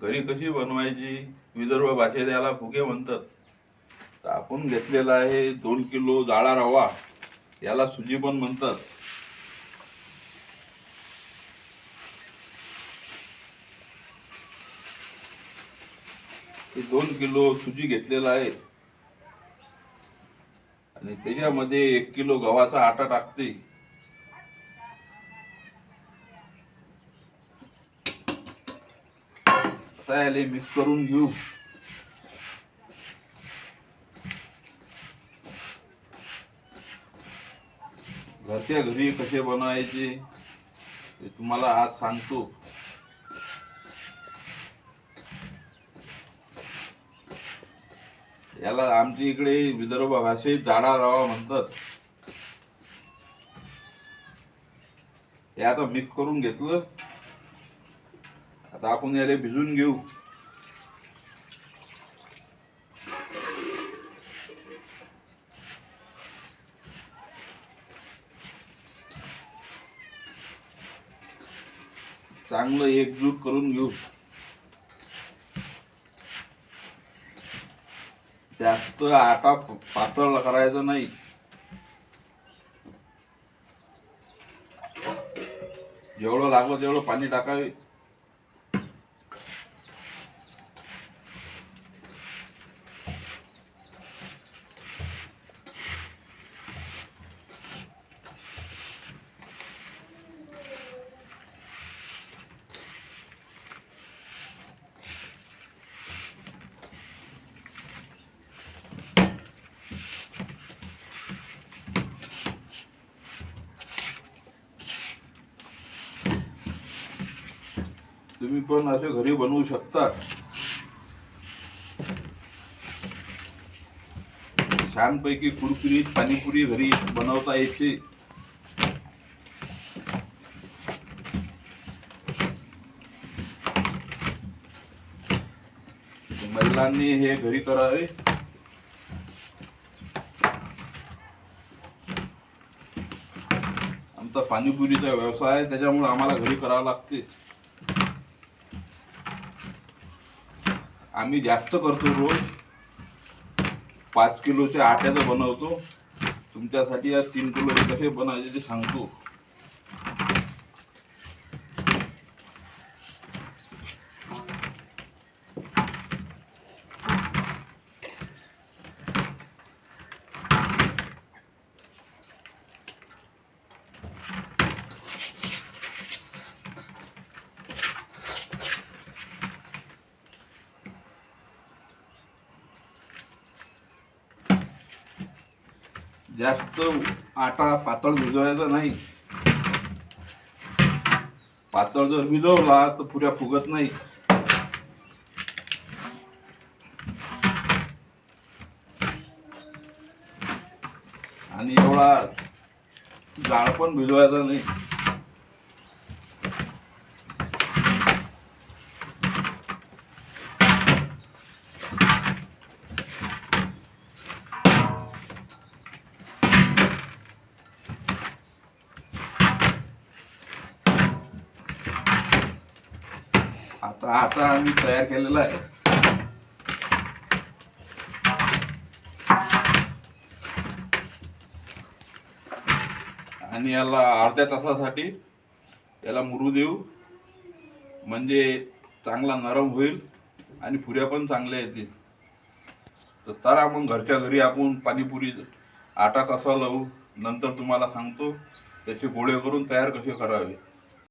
घरी कशी बनवायची, विदर्भ भाषेत याला फुगे म्हणतात. तर आपण घेतलेला आहे 2 किलो जाडा रवा, याला सुजी पण म्हणतात. हे 2 किलो सुजी घेतलेला आहे आणि त्याच्यामध्ये 1 किलो गव्हाचा आटा टाकते. आता याला मिक्स करून घेऊ. घरच्या घरी कसे बनवायचे ते तुम्हाला आज सांगतो. याला आमच्या इकडे विदर्भ भाषेत जाडा रवा म्हणतात. हे आता मिक्स करून घेतलं. आता आपण याला भिजून घेऊ. चांगलं एकजूट करून घेऊ. जास्त आटा पातळ करायचा नाही. जेवढं लागलं तेवढं पाणी टाकावे. तुम्ही पण असे घरी बनवू शकता. छानपैकी कुरकुरीत पाणीपुरी घरी बनवता येते. महिलांनी हे घरी करावे. आमचा पाणीपुरीचा व्यवसाय आहे, त्याच्यामुळे आम्हाला घरी करावं लागते. आम्ही जास्त करतो. रोज 5 किलोच्या आट्याचं बनवतो. तुमच्यासाठी आज 3 किलोचे कसे बनवायचे ते सांगतो. जास्त आटा पातळ भिजवायचा नाही. पातळ जर भिजवला तर पुऱ्या फुगत नाही. आणि एवढा जाड पण भिजवायचा नाही. आता आटा आम्ही तयार केलेला आहे. आणि याला अर्ध्या तासासाठी याला मुरू देऊ, म्हणजे चांगला नरम होईल आणि पुऱ्या पण चांगल्या येतील. तर चला मग घरच्या घरी आपण पाणीपुरी आटा कसा लावू नंतर तुम्हाला सांगतो. त्याचे गोळे करून तयार कसे करावे.